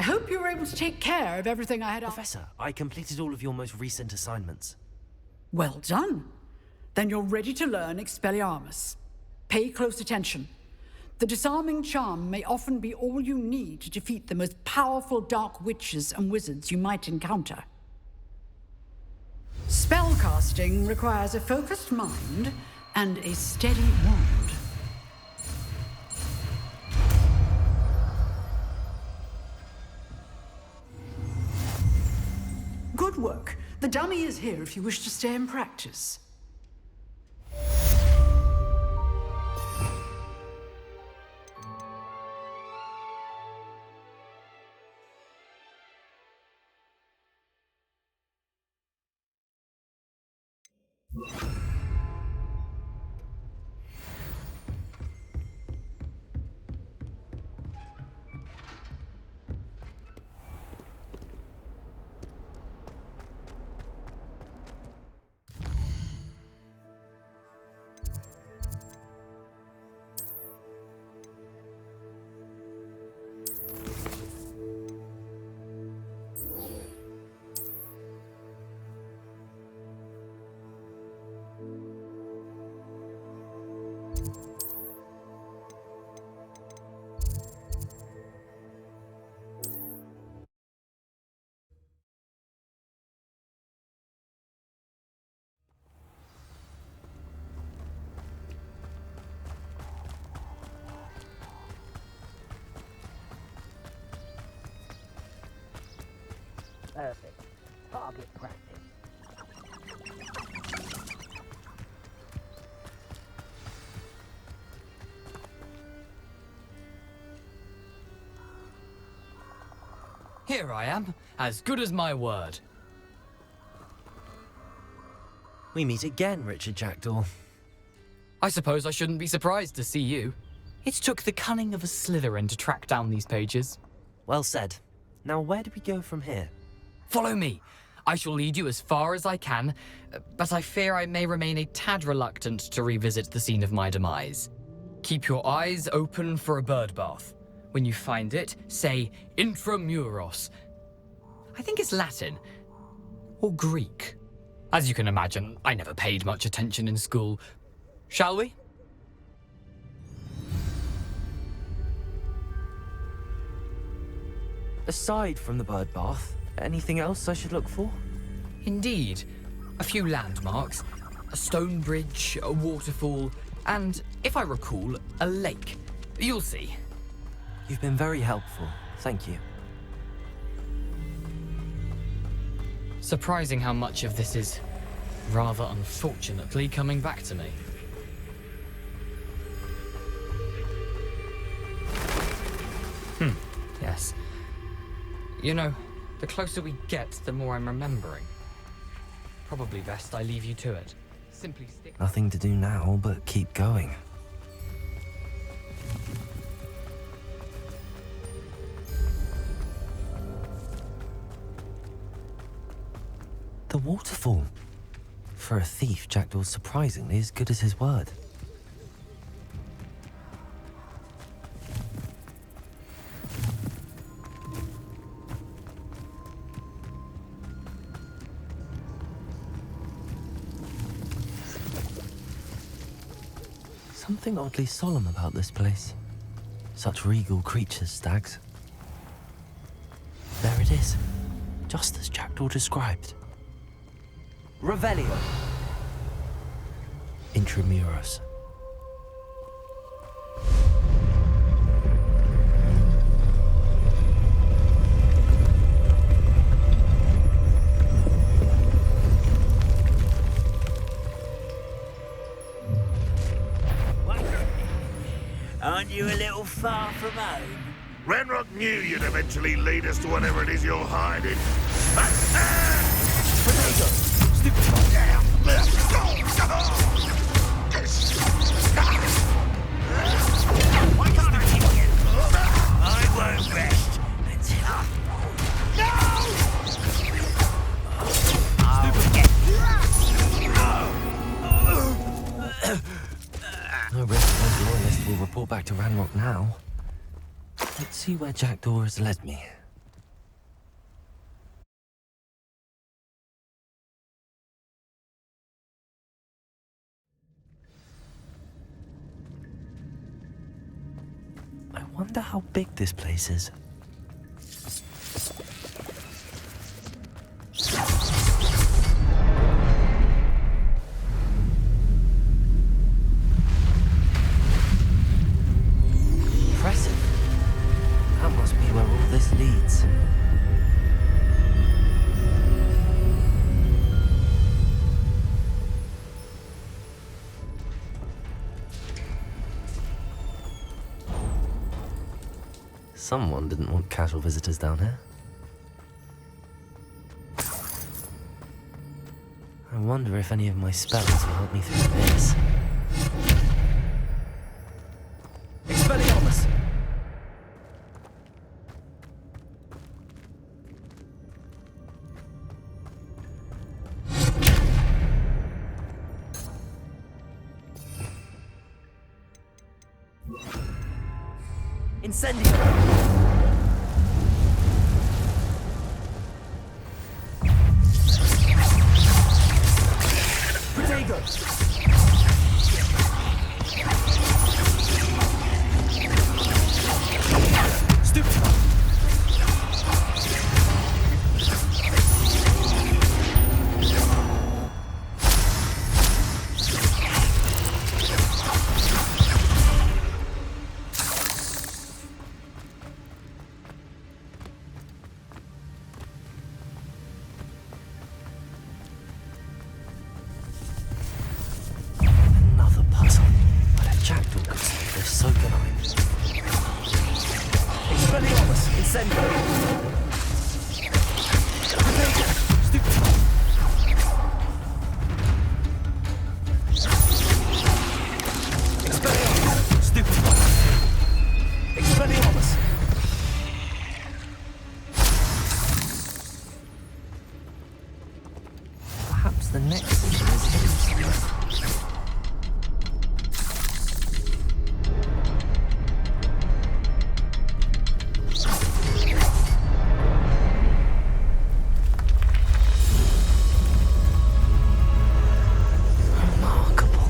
hope you were able to take care of everything I had asked. Professor, I completed all of your most recent assignments. Well done. Then you're ready to learn Expelliarmus. Pay close attention. The disarming charm may often be all you need to defeat the most powerful dark witches and wizards you might encounter. Spellcasting requires a focused mind and a steady wand. Good work. The dummy is here if you wish to stay and practice. Perfect. Target practice. Here I am, as good as my word. We meet again, Richard Jackdaw. I suppose I shouldn't be surprised to see you. It took the cunning of a Slytherin to track down these pages. Well said. Now where do we go from here? Follow me. I shall lead you as far as I can, but I fear I may remain a tad reluctant to revisit the scene of my demise. Keep your eyes open for a bird bath. When you find it, say intramuros. I think it's Latin. Or Greek. As you can imagine, I never paid much attention in school. Shall we? Aside from the bird bath, anything else I should look for? Indeed. A few landmarks, a stone bridge, a waterfall, and, if I recall, a lake. You'll see. You've been very helpful. Thank you. Surprising how much of this is, rather unfortunately, coming back to me. Yes. You know, the closer we get, the more I'm remembering. Probably best I leave you to it. Simply stick... Nothing to do now but keep going. The waterfall. For a thief, Jackdaw's surprisingly as good as his word. Something oddly solemn about this place. Such regal creatures, stags. There it is, just as Jackdaw described. Revelio. Intramuros. Aren't you a little far from home? Ranrock knew you'd eventually lead us to whatever it is you're hiding. Why can't I hit you? I won't rest until I... No risk those loyalists will report back to Ranrock now. Let's see where Jackdaw has led me. wonder how big this place is. Impressive. That must be where all this leads. Someone didn't want casual visitors down here. I wonder if any of my spells will help me through this. Expelliarmus! Incendio! Protego! Stupefy! Another puzzle. But a jackdaw could solve this, so can I. Expelliarmus! Incendio! Protego! Stupefy! Expelliarmus! Stupefy! Expelliarmus! Perhaps the next system is hidden somewhere. Remarkable.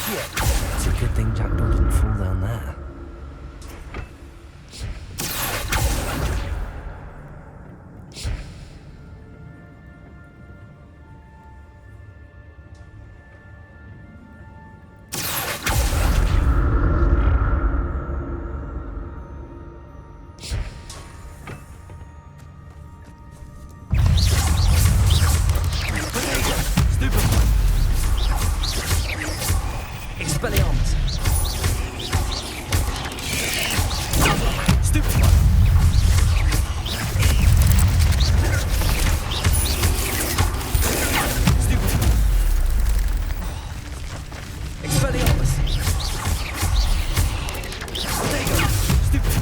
It's a good thing Jackdaw didn't fall down there. Expelliarmus! Stupefy! Stupefy! Expelliarmus! Protego! Stupefy!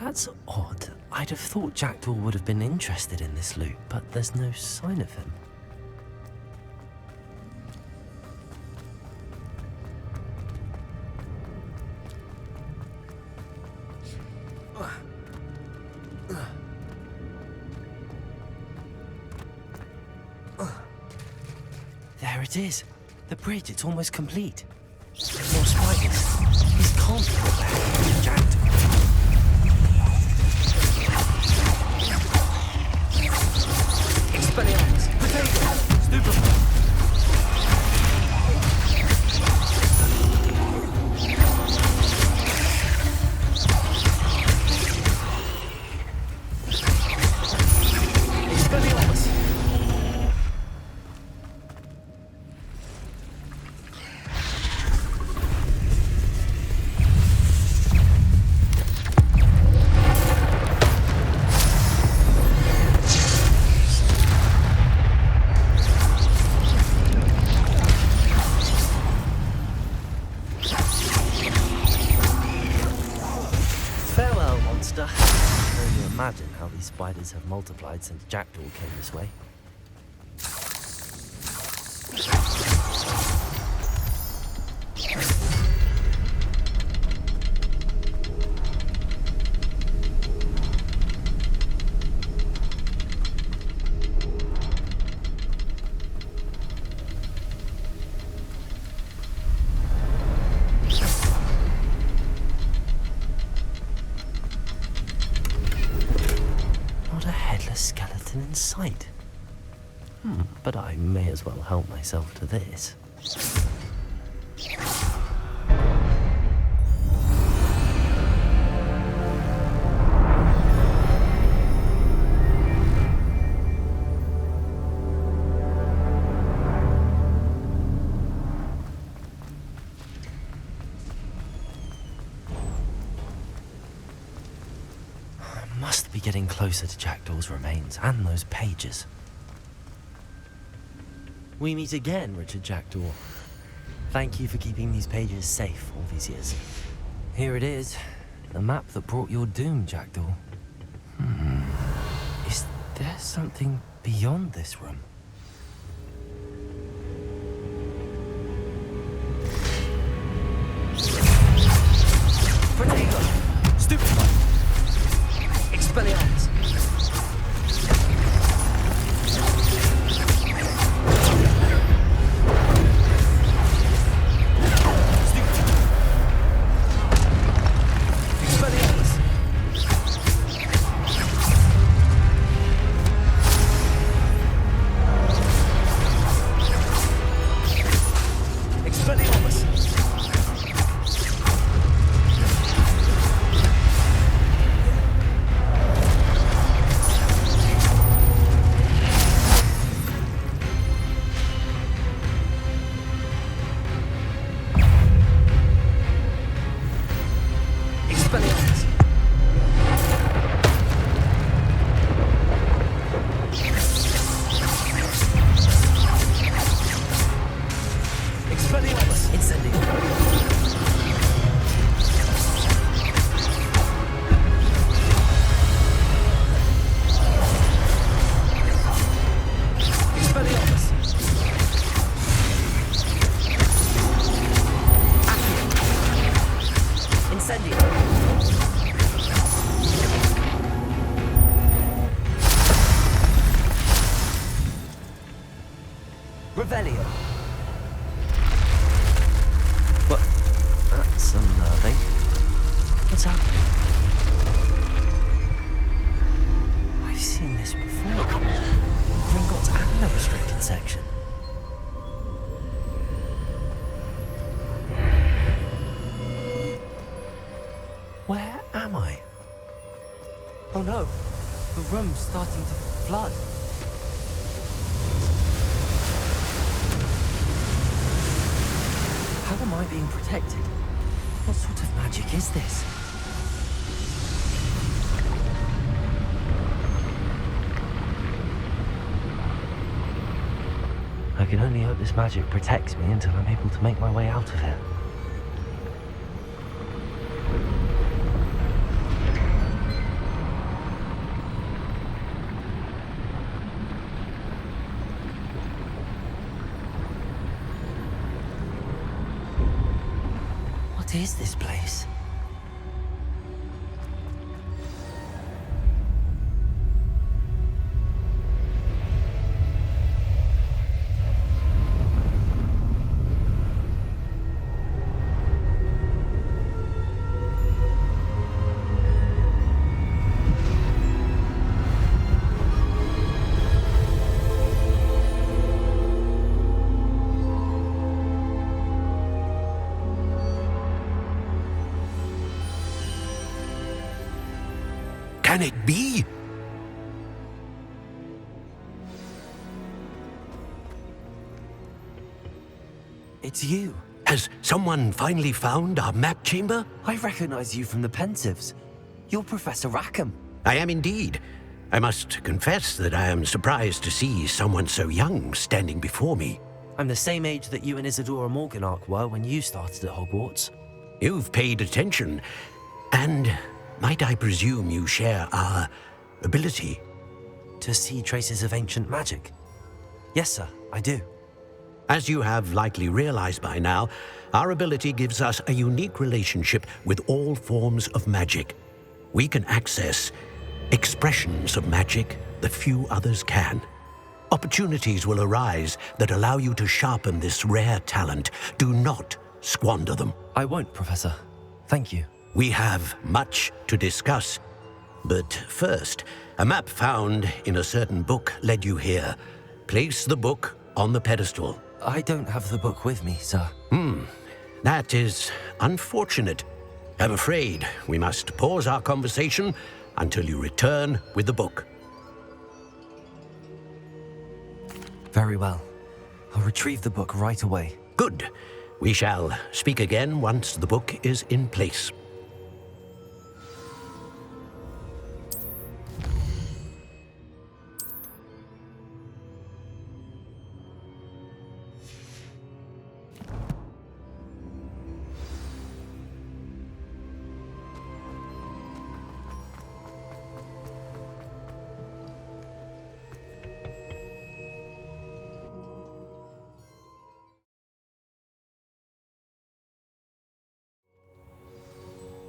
That's odd. I'd have thought Jackdaw would have been interested in this loot, but there's no sign of him. There it is. The bridge, it's almost complete. More spiders. These can't be what they're Jackdaw. Expelliarmus! Protego! Stupefy! these spiders have multiplied since Jackdaw came this way. Not a headless skeleton in sight. But I may as well help myself to this. I must be getting closer to Jackdaw's remains and those pages. We meet again, Richard Jackdaw. Thank you for keeping these pages safe all these years. Here it is, the map that brought your doom, Jackdaw. Is there something beyond this room? Protego! Stupefy! Expelliarmus! Revelio. What? That's unnerving. What's happening? I've seen this before. Gringotts and the restricted section. Where am I? Oh no, the room's starting to flood. How am I being protected? What sort of magic is this? I can only hope this magic protects me until I'm able to make my way out of here. What is this place? Can it be? It's you. Has someone finally found our map chamber? I recognize you from the Pensives. You're Professor Rackham. I am indeed. I must confess that I am surprised to see someone so young standing before me. I'm the same age that you and Isadora Morganach were when you started at Hogwarts. You've paid attention, and might I presume you share our ability? To see traces of ancient magic? Yes, sir, I do. As you have likely realized by now, our ability gives us a unique relationship with all forms of magic. We can access expressions of magic that few others can. Opportunities will arise that allow you to sharpen this rare talent. Do not squander them. I won't, Professor. Thank you. We have much to discuss. But first, a map found in a certain book led you here. Place the book on the pedestal. I don't have the book with me, sir. That is unfortunate. I'm afraid we must pause our conversation until you return with the book. Very well. I'll retrieve the book right away. Good. We shall speak again once the book is in place.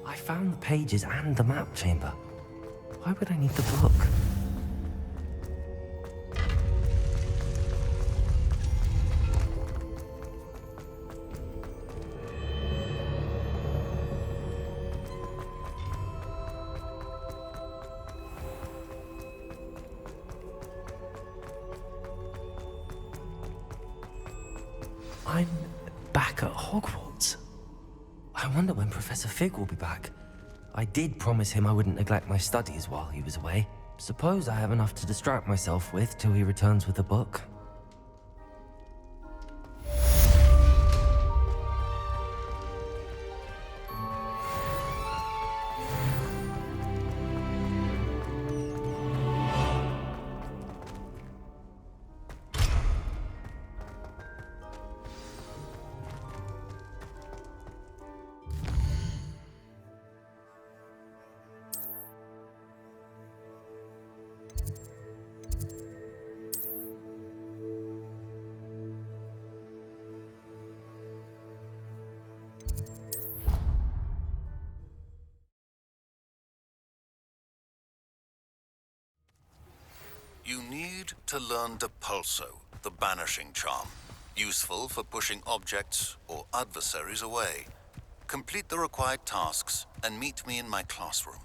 I found the pages and the map chamber. Why would I need the book? I'm back at Hogwarts. I wonder when Professor Fig will be back. I did promise him I wouldn't neglect my studies while he was away. Suppose I have enough to distract myself with till he returns with the book. You need to learn Depulso, the banishing charm. Useful for pushing objects or adversaries away. Complete the required tasks and meet me in my classroom.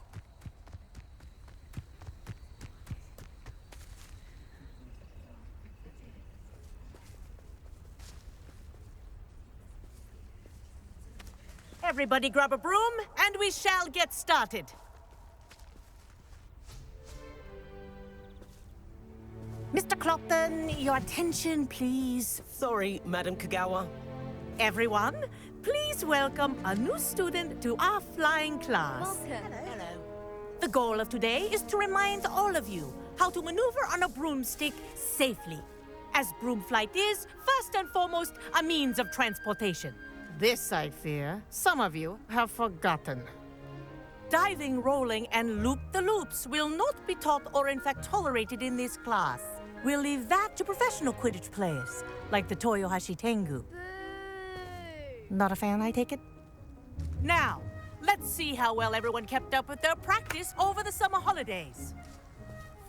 Everybody grab a broom, and we shall get started. Mr. Clopton, your attention, please. Sorry, Madam Kagawa. Everyone, please welcome a new student to our flying class. Welcome. Hello. The goal of today is to remind all of you how to maneuver on a broomstick safely. As broom flight is, first and foremost, a means of transportation. This, I fear, some of you have forgotten. Diving, rolling, and loop-the-loops will not be taught or in fact tolerated in this class. We'll leave that to professional Quidditch players, like the Toyohashi Tengu. Not a fan, I take it? Now, let's see how well everyone kept up with their practice over the summer holidays.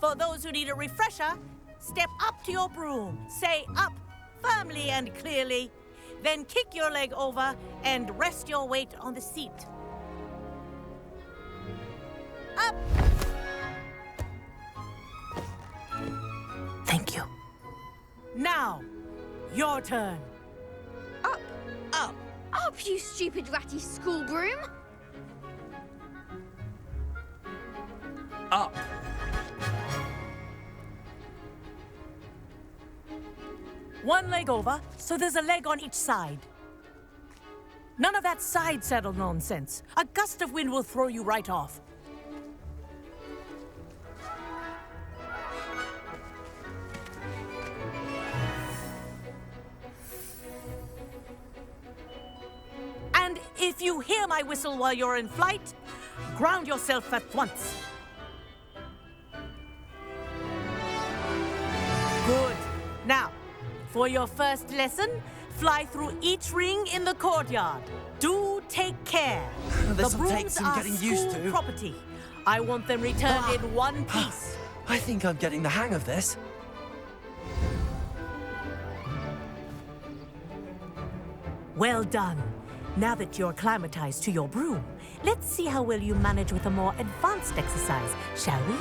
For those who need a refresher, step up to your broom, say up firmly and clearly, then kick your leg over and rest your weight on the seat. Up! Thank you. Now, your turn. Up. Up. Up, you stupid ratty school broom. Up. One leg over, so there's a leg on each side. None of that side saddle nonsense. A gust of wind will throw you right off. And if you hear my whistle while you're in flight, ground yourself at once. Now, for your first lesson, fly through each ring in the courtyard. Do take care. The This'll take brooms some are getting used school to. property. I want them returned in one piece. I think I'm getting the hang of this. Well done. Now that you're acclimatized to your broom, let's see how well you manage with a more advanced exercise, shall we?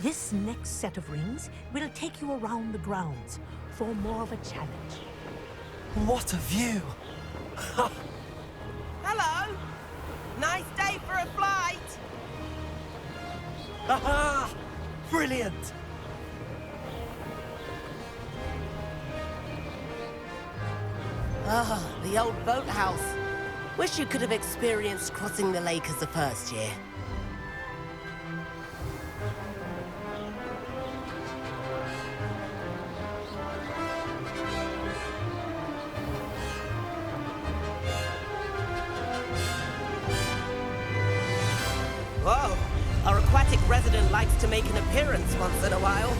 This next set of rings will take you around the grounds for more of a challenge. What a view! Hello! Nice day for a flight! Aha! Brilliant! Ah, the old boathouse. Wish you could have experienced crossing the lake as the first year. Whoa! Our aquatic resident likes to make an appearance once in a while.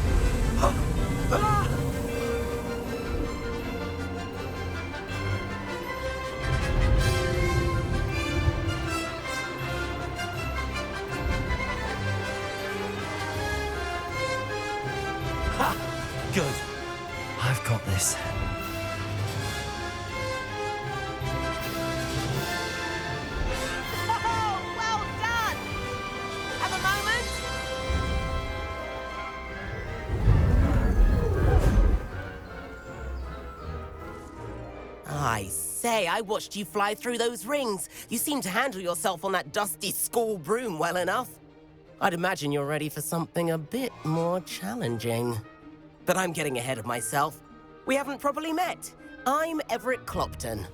Good. I've got this. Oh, well done! Have a moment? I say, I watched you fly through those rings. You seem to handle yourself on that dusty school broom well enough. I'd imagine you're ready for something a bit more challenging. But I'm getting ahead of myself. We haven't properly met. I'm Everett Clopton.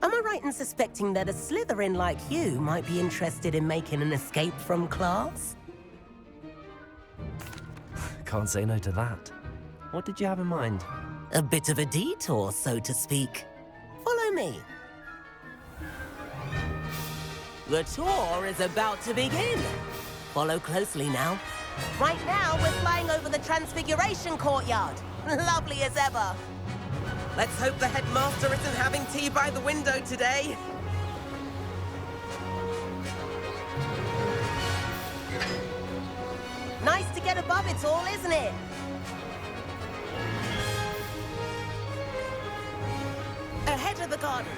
Am I right in suspecting that a Slytherin like you might be interested in making an escape from class? Can't say no to that. What did you have in mind? A bit of a detour, so to speak. Follow me. The tour is about to begin. Follow closely now. Right now, we're flying over the Transfiguration Courtyard. Lovely as ever. Let's hope the headmaster isn't having tea by the window today. Nice to get above it all, isn't it? Ahead of the gardens,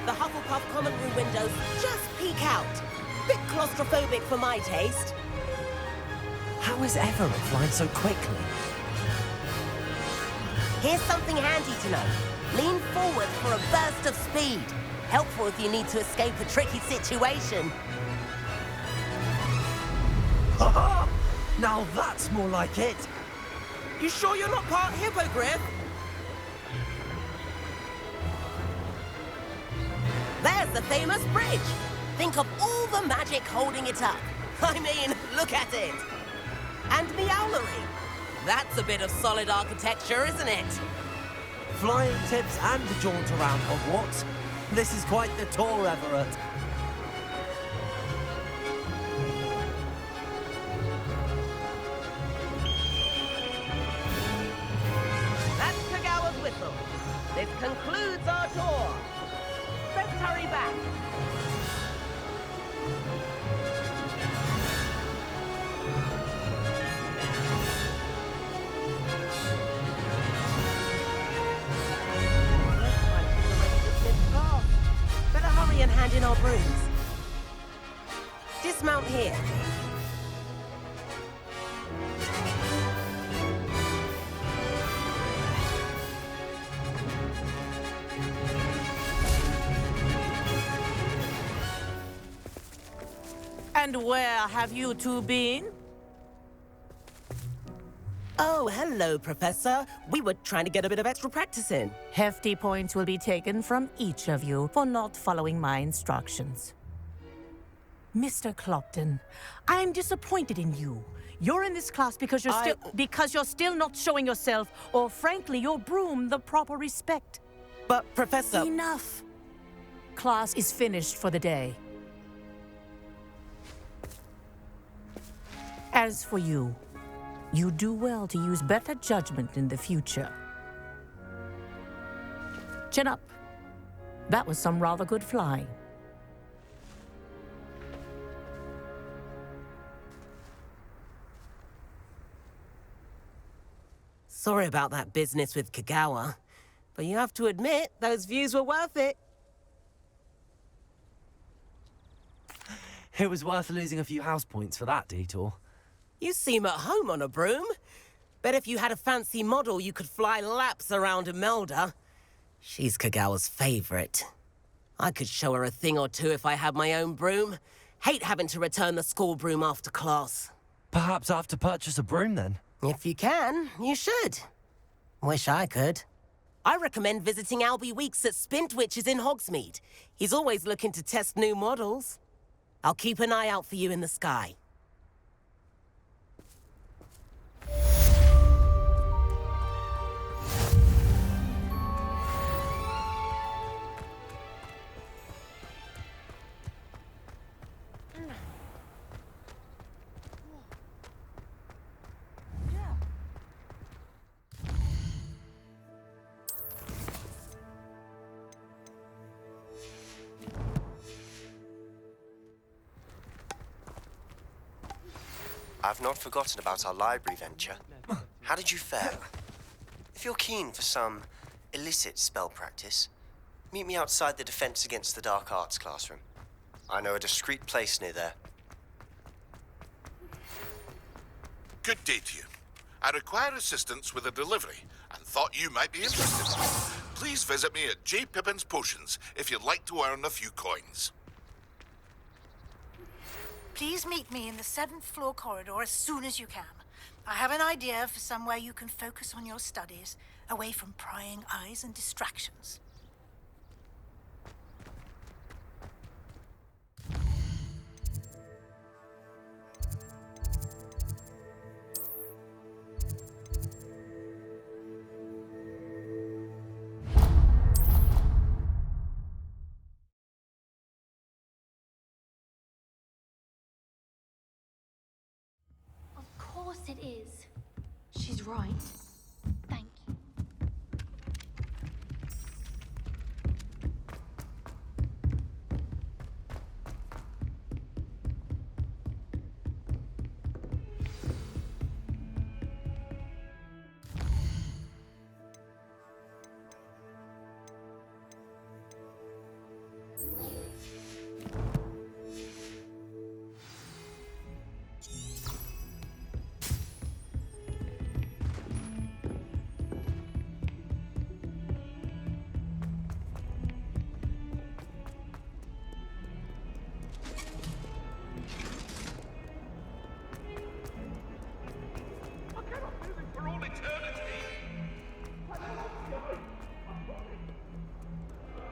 the Hufflepuff common room windows just peek out. Bit claustrophobic for my taste. How is Everett flying so quickly? Here's something handy to know. Lean forward for a burst of speed. Helpful if you need to escape a tricky situation. Ha! Now that's more like it. You sure you're not part hippogriff? There's the famous bridge. Think of all the magic holding it up. I mean, look at it. And Meowlery. That's a bit of solid architecture, isn't it? Flying tips and a jaunt around Hogwarts. This is quite the tour, Everett. That's Kagawa's whistle. This concludes our tour. Let's hurry back. Better hurry and hand in our brooms. Dismount here. And where have you two been? Oh, hello, Professor. We were trying to get a bit of extra practice in. Hefty points will be taken from each of you for not following my instructions. Mr. Clopton, I'm disappointed in you. You're in this class because you're still not showing yourself, or frankly, your broom the proper respect. But, Professor... Enough. Class is finished for the day. As for you, you do well to use better judgment in the future. Chin up. That was some rather good flying. Sorry about that business with Kagawa, but you have to admit, those views were worth it. It was worth losing a few house points for that detour. You seem at home on a broom. Bet if you had a fancy model, you could fly laps around Imelda. She's Kagawa's favorite. I could show her a thing or two if I had my own broom. Hate having to return the school broom after class. Perhaps I have to purchase a broom then? If you can, you should. Wish I could. I recommend visiting Albie Weeks at Spintwitches in Hogsmeade. He's always looking to test new models. I'll keep an eye out for you in the sky. I've not forgotten about our library venture. How did you fare? If you're keen for some illicit spell practice, meet me outside the Defense Against the Dark Arts classroom. I know a discreet place near there. Good day to you. I require assistance with a delivery and thought you might be interested. Please visit me at J. Pippin's Potions if you'd like to earn a few coins. Please meet me in the 7th floor corridor as soon as you can. I have an idea for somewhere you can focus on your studies, away from prying eyes and distractions. Of course it is. She's right. Thank you.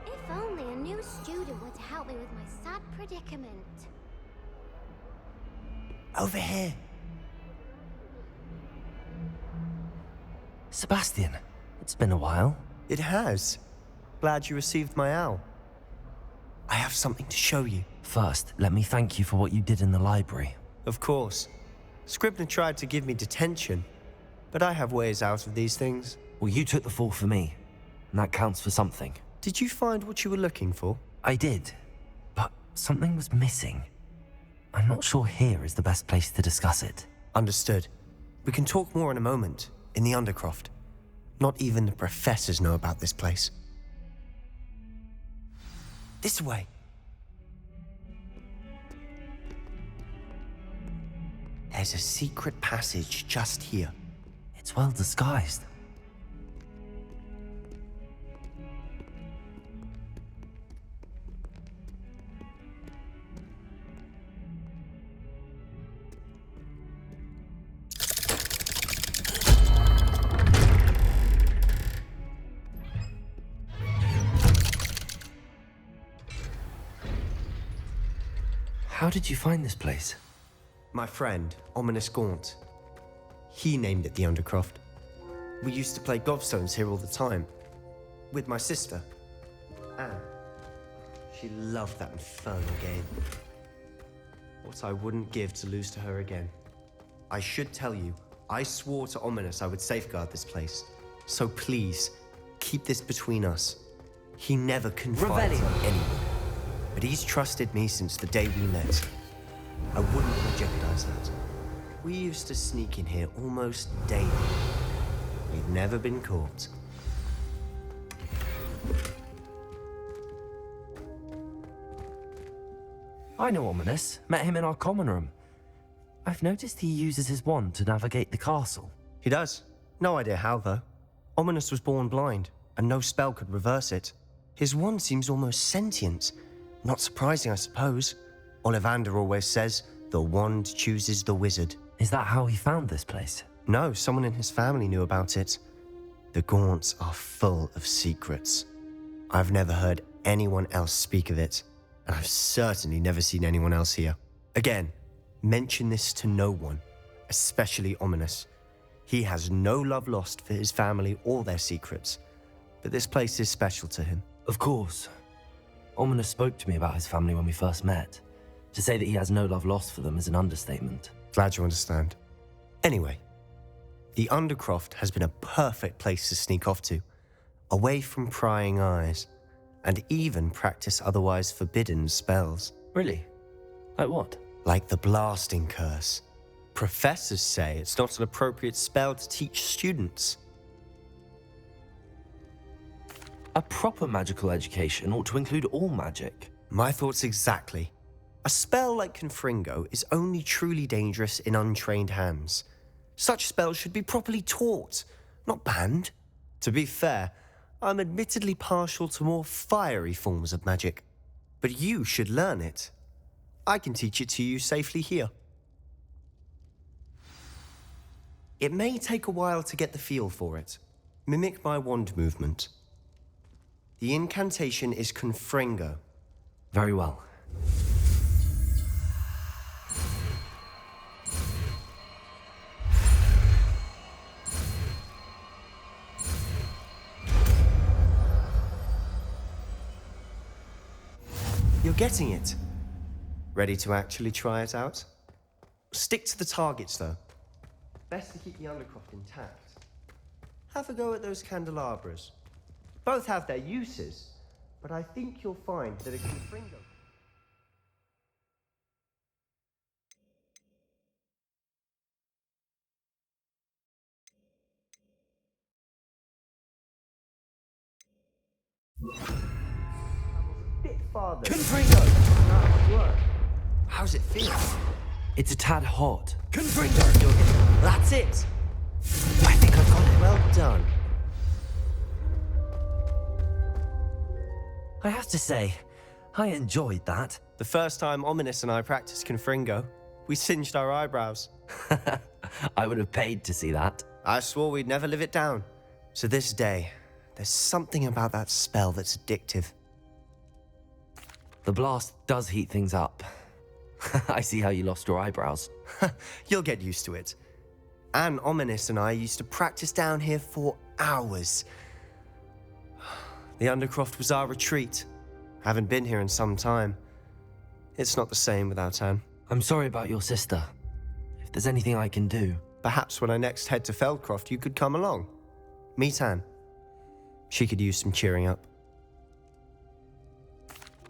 If only a new student were to help me with my sad predicament. Over here. Sebastian, it's been a while. It has. Glad you received my owl. I have something to show you. First, let me thank you for what you did in the library. Of course. Scribner tried to give me detention, but I have ways out of these things. Well, you took the fall for me, and that counts for something. Did you find what you were looking for? I did, but something was missing. I'm not sure here is the best place to discuss it. Understood. We can talk more in a moment, in the Undercroft. Not even the professors know about this place. This way. There's a secret passage just here. It's well disguised. How did you find this place? My friend, Ominous Gaunt. He named it the Undercroft. We used to play gobstones here all the time. With my sister, Anne. She loved that infernal game. What I wouldn't give to lose to her again. I should tell you, I swore to Ominous I would safeguard this place. So please, keep this between us. He never confides in anyone, but he's trusted me since the day we met. I wouldn't want to jeopardize that. We used to sneak in here almost daily. We've never been caught. I know Ominous. Met him in our common room. I've noticed he uses his wand to navigate the castle. He does. No idea how, though. Ominous was born blind, and no spell could reverse it. His wand seems almost sentient. Not surprising, I suppose. Ollivander always says, the wand chooses the wizard. Is that how he found this place? No, someone in his family knew about it. The Gaunts are full of secrets. I've never heard anyone else speak of it, and I've certainly never seen anyone else here. Again, mention this to no one, especially Ominous. He has no love lost for his family or their secrets, but this place is special to him. Of course. Ominous spoke to me about his family when we first met. To say that he has no love lost for them is an understatement. Glad you understand. Anyway, the Undercroft has been a perfect place to sneak off to, away from prying eyes, and even practice otherwise forbidden spells. Really? Like what? Like the blasting curse. Professors say it's not an appropriate spell to teach students. A proper magical education ought to include all magic. My thoughts exactly. A spell like Confringo is only truly dangerous in untrained hands. Such spells should be properly taught, not banned. To be fair, I'm admittedly partial to more fiery forms of magic. But you should learn it. I can teach it to you safely here. It may take a while to get the feel for it. Mimic my wand movement. The incantation is Confringo. Very well. You're getting it. Ready to actually try it out? Stick to the targets, though. Best to keep the Undercroft intact. Have a go at those candelabras. Both have their uses, but I think you'll find that a Confringo... bit farther. Confringo! How's it feel? It's a tad hot. Confringo! That's it! I think I've got it. Well done. I have to say, I enjoyed that. The first time Ominous and I practiced Confringo, we singed our eyebrows. I would have paid to see that. I swore we'd never live it down. To this day, there's something about that spell that's addictive. The blast does heat things up. I see how you lost your eyebrows. You'll get used to it. Anne Ominous and I used to practice down here for hours. The Undercroft was our retreat. Haven't been here in some time. It's not the same without Anne. I'm sorry about your sister. If there's anything I can do... Perhaps when I next head to Feldcroft, you could come along. Meet Anne. She could use some cheering up.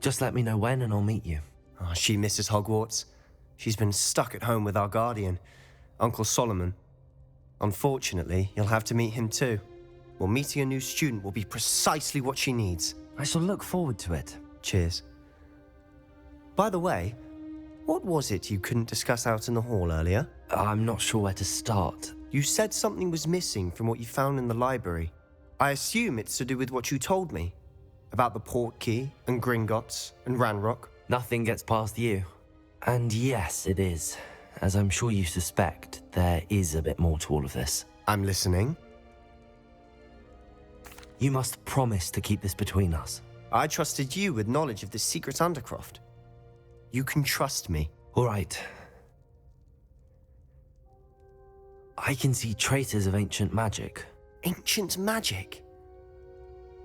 Just let me know when and I'll meet you. Oh, she misses Hogwarts. She's been stuck at home with our guardian, Uncle Solomon. Unfortunately, you'll have to meet him too. Well, meeting a new student will be precisely what she needs. I shall look forward to it. Cheers. By the way, what was it you couldn't discuss out in the hall earlier? I'm not sure where to start. You said something was missing from what you found in the library. I assume it's to do with what you told me. About the Portkey, and Gringotts, and Ranrock. Nothing gets past you. And yes, it is. As I'm sure you suspect, there is a bit more to all of this. I'm listening. You must promise to keep this between us. I trusted you with knowledge of the secret Undercroft. You can trust me. All right. I can see traces of ancient magic. Ancient magic?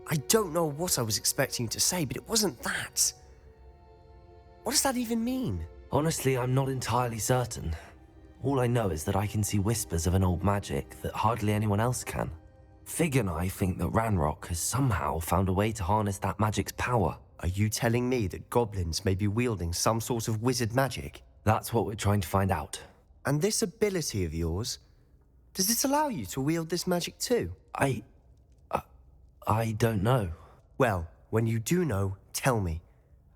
I don't know what I was expecting you to say, but it wasn't that. What does that even mean? Honestly, I'm not entirely certain. All I know is that I can see whispers of an old magic that hardly anyone else can. Fig and I think that Ranrock has somehow found a way to harness that magic's power. Are you telling me that goblins may be wielding some sort of wizard magic? That's what we're trying to find out. And this ability of yours, does it allow you to wield this magic too? I don't know. Well, when you do know, tell me.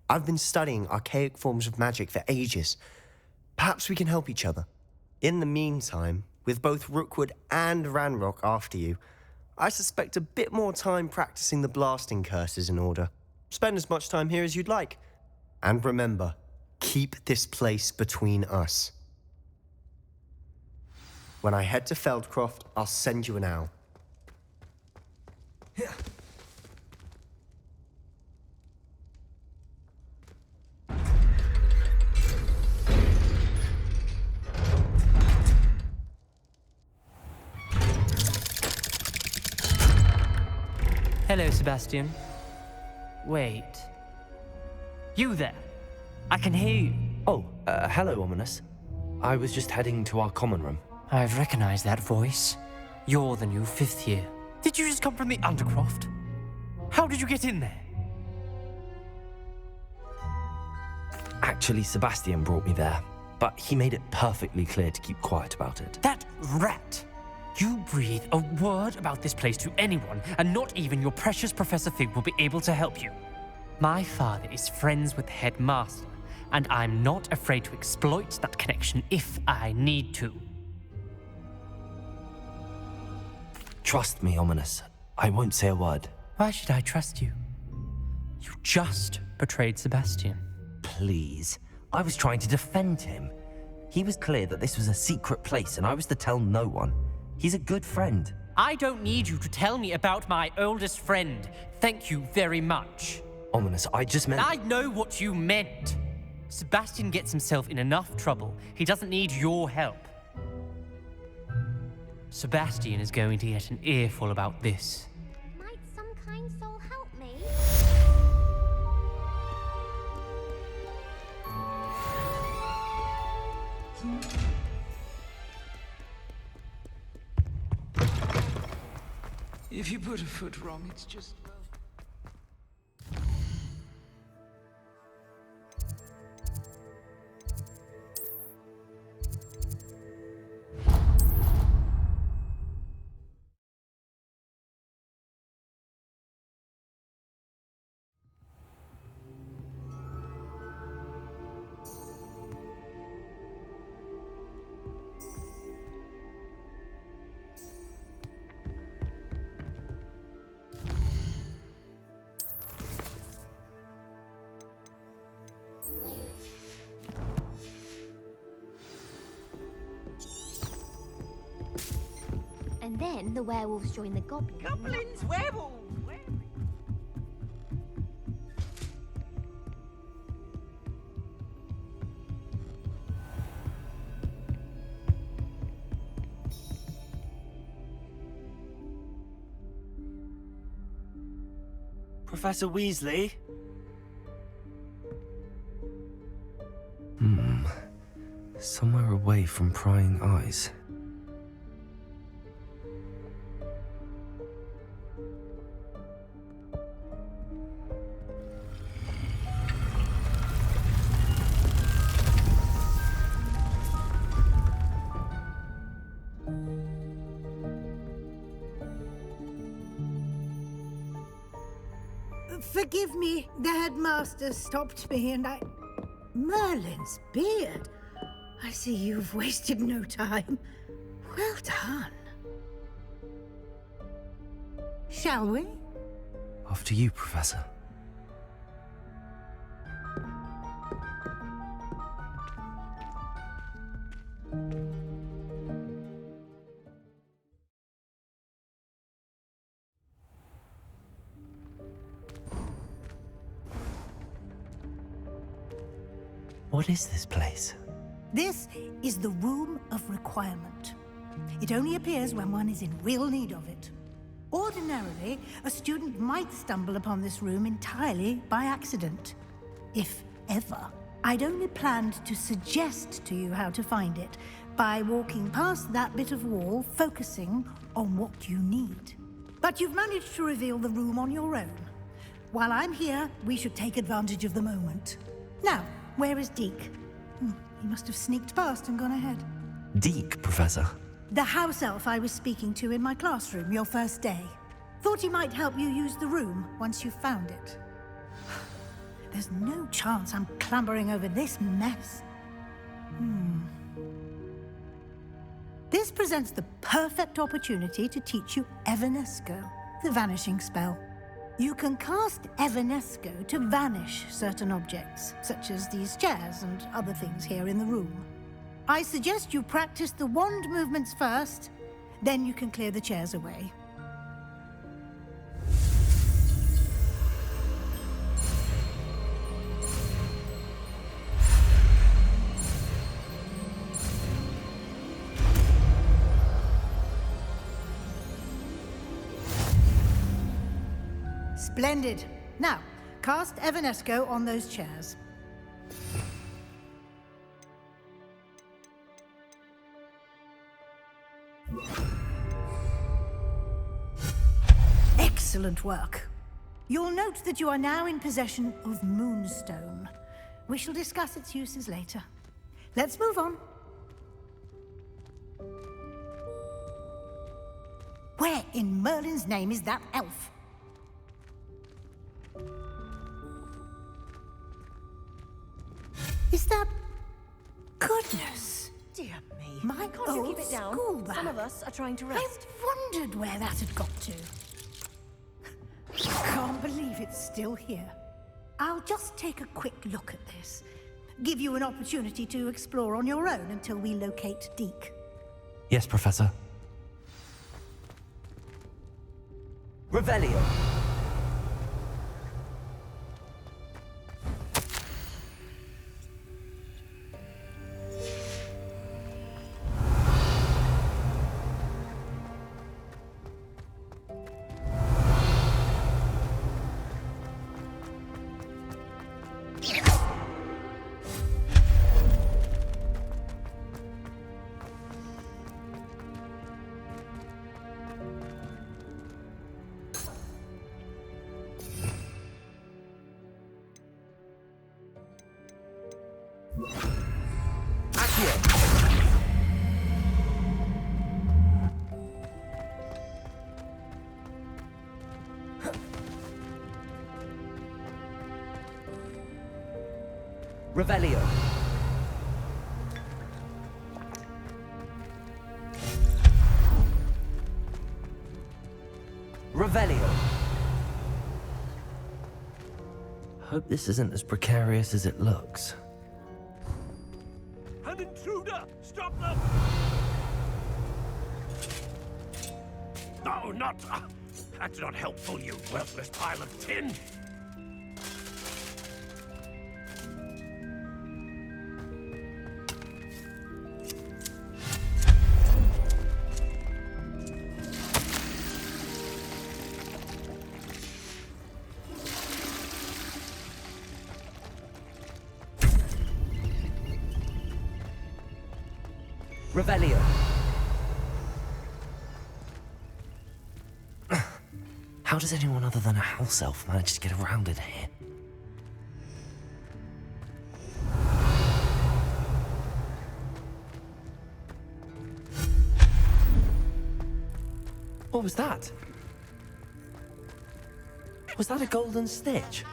I've been studying archaic forms of magic for ages. Perhaps we can help each other. In the meantime, with both Rookwood and Ranrock after you, I suspect a bit more time practicing the blasting curse is in order. Spend as much time here as you'd like. And remember, keep this place between us. When I head to Feldcroft, I'll send you an owl. Hello, Sebastian. Wait. You there? I can hear you. Oh, hello, Ominous. I was just heading to our common room. I've recognized that voice. You're the new 5th year. Did you just come from the Undercroft? How did you get in there? Actually, Sebastian brought me there, but he made it perfectly clear to keep quiet about it. That rat! You breathe a word about this place to anyone, and not even your precious Professor Fig will be able to help you. My father is friends with the headmaster, and I'm not afraid to exploit that connection if I need to. Trust me, Ominous. I won't say a word. Why should I trust you? You just betrayed Sebastian. Please. I was trying to defend him. He was clear that this was a secret place, and I was to tell no one. He's a good friend. I don't need you to tell me about my oldest friend. Thank you very much. Ominous, I just meant... I know what you meant. Sebastian gets himself in enough trouble. He doesn't need your help. Sebastian is going to get an earful about this. Might some kind soul help me? If you put a foot wrong, it's just... And then the werewolves join the goblins. Goblins, werewolves! Professor Weasley? Somewhere away from prying eyes. Forgive me, the headmaster stopped me and I... Merlin's beard. I see you've wasted no time. Well done. Shall we? After you, Professor. What is this place? This is the Room of Requirement. It only appears when one is in real need of it. Ordinarily, a student might stumble upon this room entirely by accident, if ever. I'd only planned to suggest to you how to find it by walking past that bit of wall, focusing on what you need. But you've managed to reveal the room on your own. While I'm here, we should take advantage of the moment. Now, where is Deke? He must have sneaked past and gone ahead. Deke, Professor. The house elf I was speaking to in my classroom your first day. Thought he might help you use the room once you found it. There's no chance I'm clambering over this mess. This presents the perfect opportunity to teach you Evanesco, the vanishing spell. You can cast Evanesco to vanish certain objects, such as these chairs and other things here in the room. I suggest you practice the wand movements first, then you can clear the chairs away. Splendid. Now, cast Evanesco on those chairs. Excellent work. You'll note that you are now in possession of Moonstone. We shall discuss its uses later. Let's move on. Where in Merlin's name is that elf? Is that... Goodness! Dear me. My Can't you old keep it down? school bag. Some of us are trying to rest. I wondered where that had got to. Can't believe it's still here. I'll just take a quick look at this. Give you an opportunity to explore on your own until we locate Deke. Yes, Professor. Revelio. Revelio. Revelio. Hope this isn't as precarious as it looks. An intruder! Stop them! No, not... that's not helpful, you worthless pile of tin! Revelio. How does anyone other than a house elf manage to get around in here? What was that? Was that a golden stitch?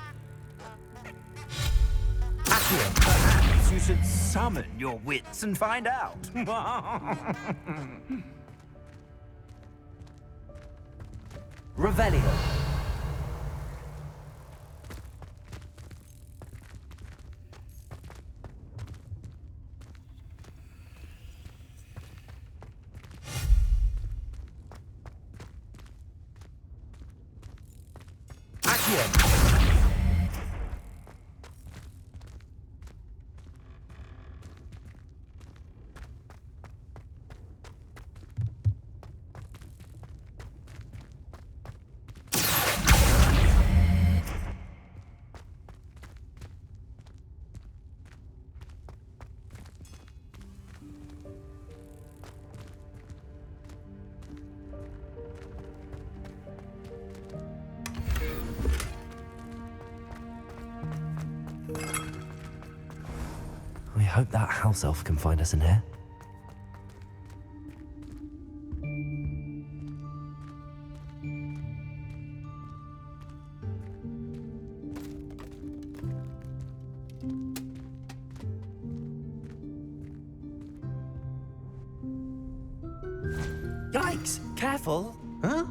Perhaps you should summon your wits and find out. Revelio. hope that house elf can find us in here. Yikes! Careful! Huh?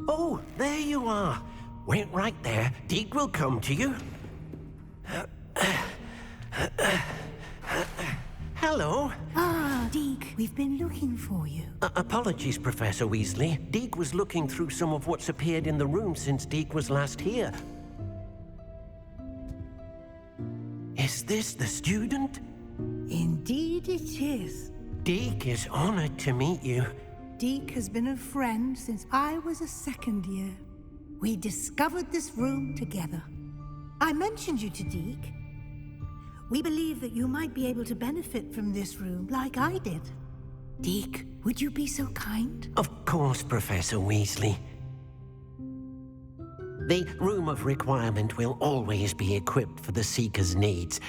Oh, there you are. Wait right there. Deke will come to you. Hello. Ah, Deke, we've been looking for you. Apologies, Professor Weasley. Deke was looking through some of what's appeared in the room since Deke was last here. Is this the student? Indeed it is. Deke is honored to meet you. Deke has been a friend since I was a second year. We discovered this room together. I mentioned you to Deke. We believe that you might be able to benefit from this room like I did. Deke, would you be so kind? Of course, Professor Weasley. The Room of Requirement will always be equipped for the Seeker's needs.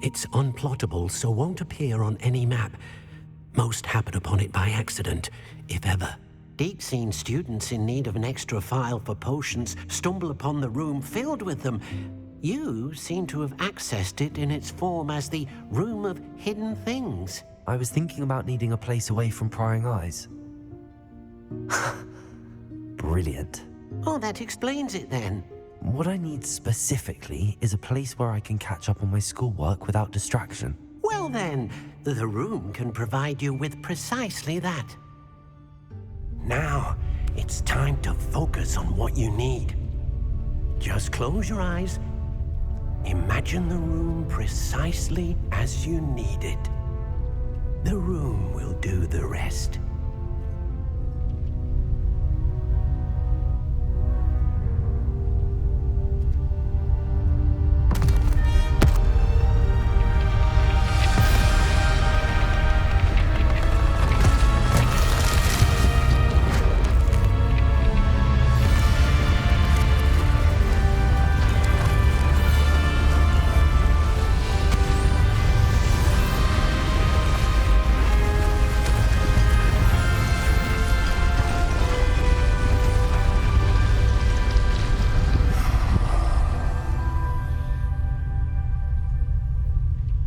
It's unplottable, so won't appear on any map. Most happen upon it by accident, if ever. Deke's seen students in need of an extra file for potions stumble upon the room filled with them. You seem to have accessed it in its form as the Room of Hidden Things. I was thinking about needing a place away from prying eyes. Brilliant. Oh, that explains it then. What I need specifically is a place where I can catch up on my schoolwork without distraction. Well then, the room can provide you with precisely that. Now, it's time to focus on what you need. Just close your eyes. Imagine the room precisely as you need it. The room will do the rest.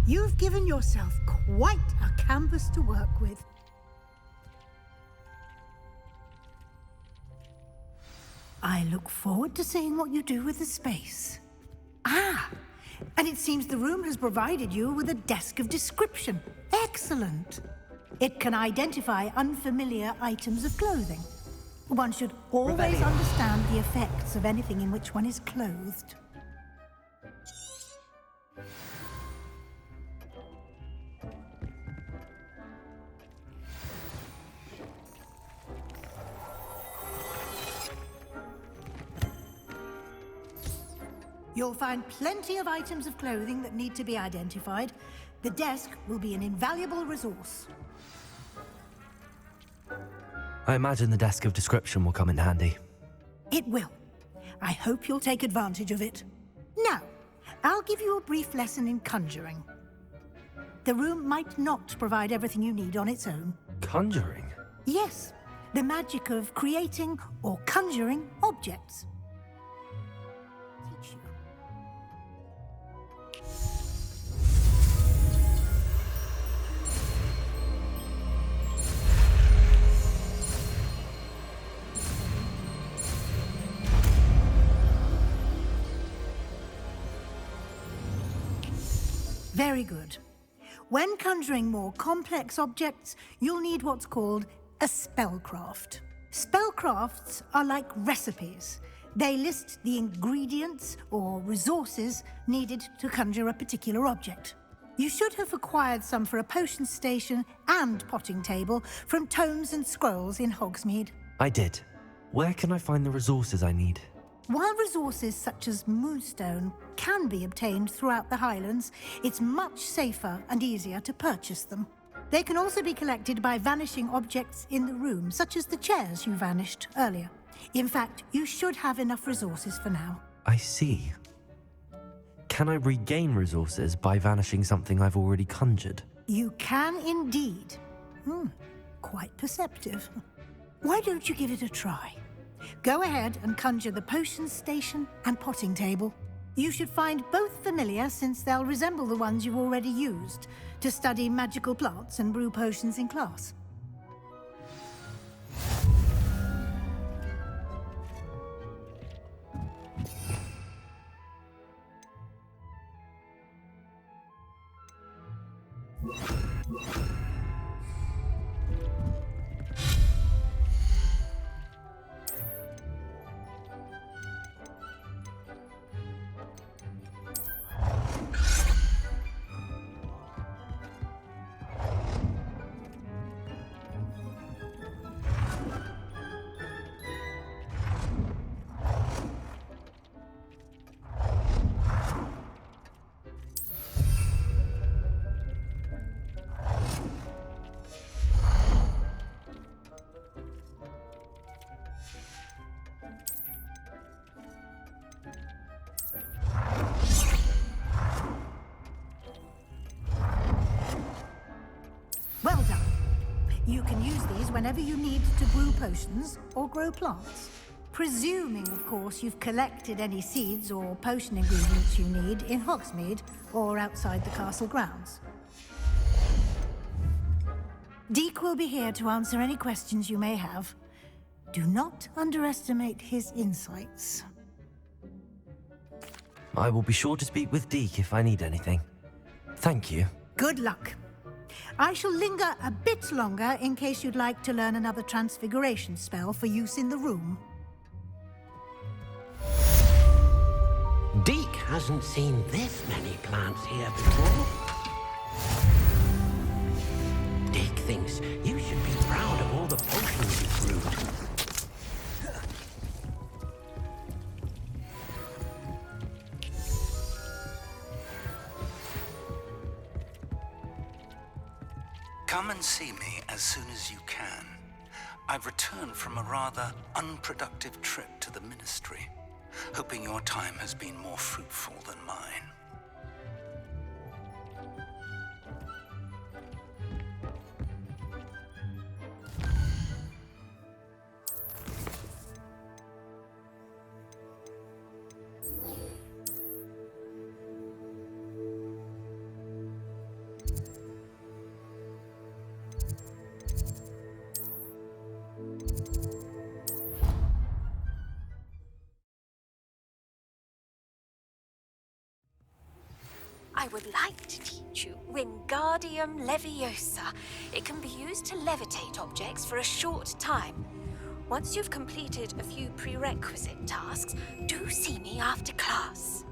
You've given yourself quite a canvas to work with. I look forward to seeing what you do with the space. Ah, and it seems the room has provided you with a desk of description. Excellent. It can identify unfamiliar items of clothing. One should always understand the effects of anything in which one is clothed. You'll find plenty of items of clothing that need to be identified. The desk will be an invaluable resource. I imagine the desk of description will come in handy. It will. I hope you'll take advantage of it. Now, I'll give you a brief lesson in conjuring. The room might not provide everything you need on its own. Conjuring? Yes, the magic of creating or conjuring objects. Teach you. Very good. When conjuring more complex objects, you'll need what's called a spellcraft. Spellcrafts are like recipes. They list the ingredients or resources needed to conjure a particular object. You should have acquired some for a potion station and potting table from tomes and scrolls in Hogsmeade. I did. Where can I find the resources I need? While resources such as moonstone can be obtained throughout the Highlands, it's much safer and easier to purchase them. They can also be collected by vanishing objects in the room, such as the chairs you vanished earlier. In fact, you should have enough resources for now. I see. can I regain resources by vanishing something I've already conjured? You can indeed. Quite perceptive. Why don't you give it a try? Go ahead and conjure the potions station and potting table. You should find both familiar, since they'll resemble the ones you've already used to study magical plants and brew potions in class. Well done. You can use these whenever you need to brew potions or grow plants. Presuming, of course, you've collected any seeds or potion ingredients you need in Hogsmeade or outside the castle grounds. Deke will be here to answer any questions you may have. Do not underestimate his insights. I will be sure to speak with Deke if I need anything. Thank you. Good luck. I shall linger a bit longer in case you'd like to learn another transfiguration spell for use in the room. Deke hasn't seen this many plants here before. Deke thinks you should be proud of all the potions he's brewed. Come and see me as soon as you can. I've returned from a rather unproductive trip to the Ministry, hoping your time has been more fruitful than mine. I would like to teach you Wingardium Leviosa. It can be used to levitate objects for a short time. Once you've completed a few prerequisite tasks, do see me after class.